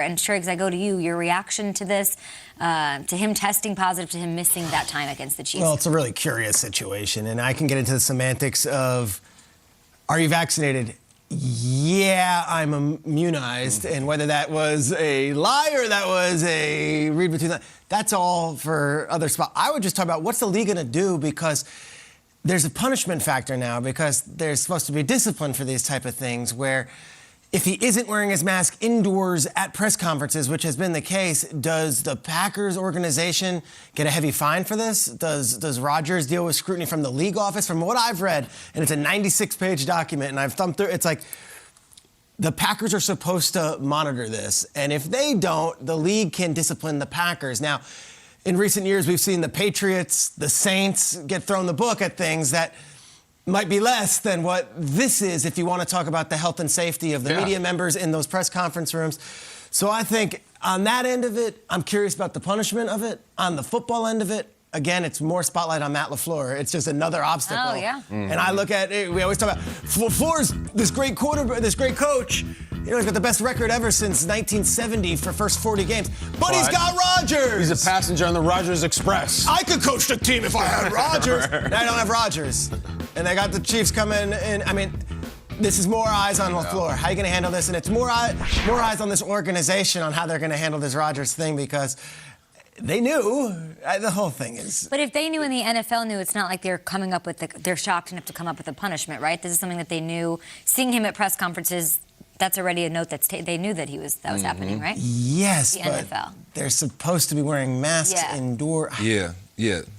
And Triggs, I go to you. Your reaction to this, to him testing positive, to him missing that time against the Chiefs? Well, it's a really curious situation, and I can get into the semantics of, are you vaccinated? Yeah, I'm immunized, and whether that was a lie or that was a read between that, that's all for other spots. I would just talk about what's the league going to do, because there's a punishment factor now, because there's supposed to be discipline for these type of things, where if he isn't wearing his mask indoors at press conferences, which has been the case, does the Packers organization get a heavy fine for this? Does Rodgers deal with scrutiny from the league office? From what I've read, and it's a 96-page document, and I've thumbed through, it's like the Packers are supposed to monitor this, and if they don't, the league can discipline the Packers. Now, in recent years, we've seen the Patriots, the Saints get thrown the book at things that might be less than what this is, if you want to talk about the health and safety of the media members in those press conference rooms. So I think on that end of it, I'm curious about the punishment of it. On the football end of it, again, it's more spotlight on Matt LaFleur. It's just another obstacle. Oh, yeah. And I look at it, we always talk about LaFleur's this great quarterback, this great coach. You know, he's got the best record ever since 1970 for first 40 games. But he's got Rodgers. He's a passenger on the Rodgers Express. I could coach the team if I had Rodgers. Now I don't have Rodgers. And they got the Chiefs coming in. I mean, this is more eyes on LaFleur. How are you going to handle this? And it's more eyes on this organization on how they're going to handle this Rodgers thing, because they knew. The whole thing is. But if they knew and the NFL knew, it's not like they're coming up with they're shocked enough to come up with a punishment, right? This is something that they knew. Seeing him at press conferences, that's already a note they knew that was happening, right? Yes, the but NFL. They're supposed to be wearing masks indoor. Yeah.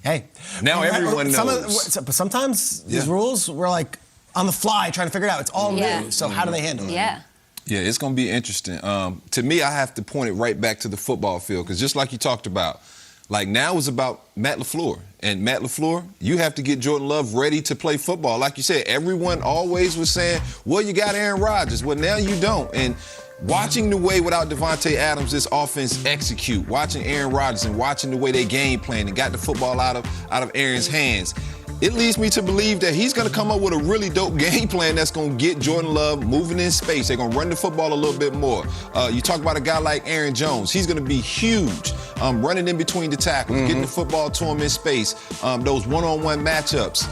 Hey. Now everyone knows. Sometimes these rules, we're like on the fly trying to figure it out. It's all new. So how do they handle it? Yeah, it's going to be interesting. To me, I have to point it right back to the football field, because just like you talked about, like now it's about Matt LaFleur. And Matt LaFleur, you have to get Jordan Love ready to play football. Like you said, everyone always was saying, well, you got Aaron Rodgers. Well, now you don't. And watching the way without Devontae Adams this offense execute, watching Aaron Rodgers and watching the way they game plan and got the football out of Aaron's hands, it leads me to believe that he's going to come up with a really dope game plan that's going to get Jordan Love moving in space. They're going to run the football a little bit more. You talk about a guy like Aaron Jones. He's going to be huge, running in between the tackles, getting the football to him in space, those one-on-one matchups.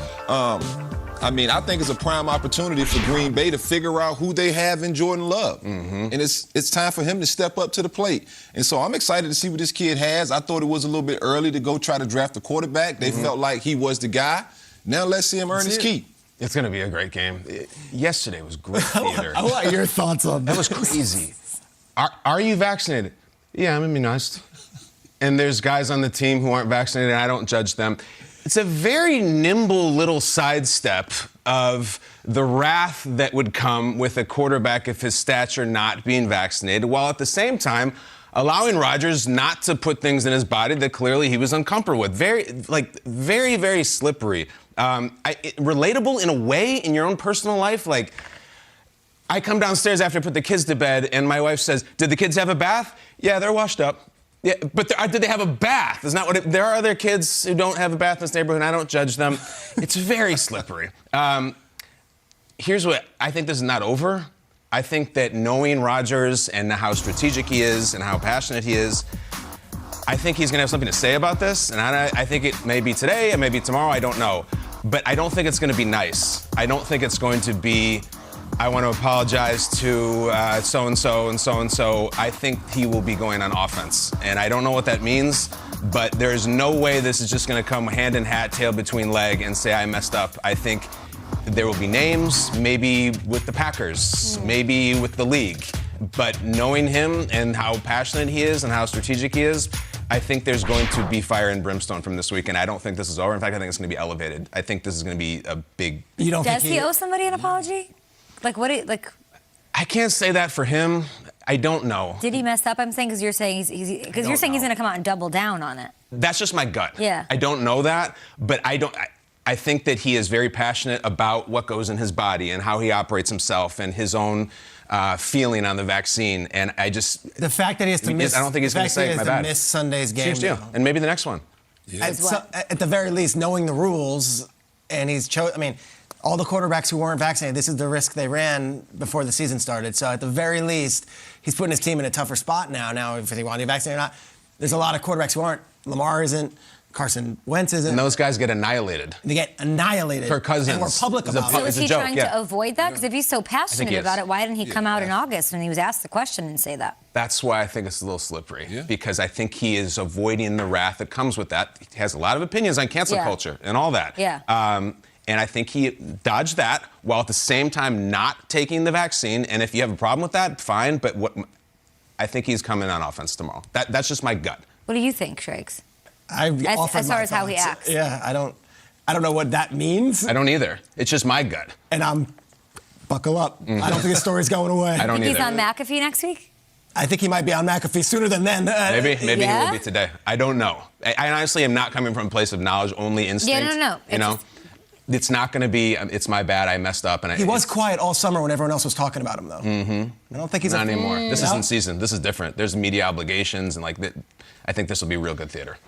I mean, I think it's a prime opportunity for Green Bay to figure out who they have in Jordan Love. And it's time for him to step up to the plate. And so I'm excited to see what this kid has. I thought it was a little bit early to go try to draft a quarterback. They felt like he was the guy. Now let's see him earn his keep. It's going to be a great game. Yesterday was great theater. I want your thoughts on that. That was crazy. Are you vaccinated? Yeah, I'm immunized. And there's guys on the team who aren't vaccinated, and I don't judge them. It's a very nimble little sidestep of the wrath that would come with a quarterback of his stature not being vaccinated, while at the same time allowing Rodgers not to put things in his body that clearly he was uncomfortable with. Very, very slippery. Relatable in a way in your own personal life. Like, I come downstairs after I put the kids to bed, and my wife says, "Did the kids have a bath?" "Yeah, they're washed up." "Yeah, but did they have a bath?" That's not what there are other kids who don't have a bath in this neighborhood, and I don't judge them. It's very slippery. Here's what I think: this is not over. I think that knowing Rodgers and how strategic he is and how passionate he is, I think he's going to have something to say about this. And I think it may be today, it may be tomorrow, I don't know. But I don't think it's going to be nice. I don't think it's going to be, I want to apologize to so-and-so and so-and-so. I think he will be going on offense. And I don't know what that means, but there's no way this is just going to come hand in hat, tail between leg, and say I messed up. I think there will be names, maybe with the Packers, maybe with the league. But knowing him and how passionate he is and how strategic he is, I think there's going to be fire and brimstone from this week, and I don't think this is over. In fact, I think it's going to be elevated. I think this is going to be a big... Does he owe somebody an apology? I can't say that for him. I don't know. Did he mess up? I'm saying because you're saying he's going to come out and double down on it. That's just my gut. Yeah. I don't know that, but I think that he is very passionate about what goes in his body and how he operates himself and his own feeling on the vaccine. And the fact that he has to miss. I don't think he's going to say my bad. Miss Sunday's game. Huge deal. And maybe the next one. Yeah. At the very least, knowing the rules, and he's I mean, all the quarterbacks who weren't vaccinated, this is the risk they ran before the season started. So at the very least, he's putting his team in a tougher spot now. Now, if they want to be vaccinated or not, there's a lot of quarterbacks who aren't. Lamar isn't. Carson Wentz isn't. And those guys get annihilated. They get annihilated. Kirk Cousins. And we're public about So it. is a he joke, trying yeah. to avoid that? Because if he's so passionate he is. about it, why didn't he come out in August when he was asked the question and say that? That's why I think it's a little slippery. Yeah. Because I think he is avoiding the wrath that comes with that. He has a lot of opinions on cancel Yeah. culture and all that. Yeah. And I think he dodged that while at the same time not taking the vaccine. And if you have a problem with that, fine. But I think he's coming on offense tomorrow. That's just my gut. What do you think, Shrakes? I've offered As far my as how he thoughts. acts. Yeah, I don't know what that means. I don't either. It's just my gut. And buckle up. I don't think the story's going away. I don't Think either. he's on McAfee next week? I think he might be on McAfee sooner than then. Maybe Yeah? he will be today. I don't know. I honestly am not coming from a place of knowledge, only instinct. no. You know, it's not going to be. It's my bad. I messed up, and He was quiet all summer when everyone else was talking about him, though. I don't think he's not anymore. This No? isn't season. This is different. There's media obligations, and I think this will be real good theater.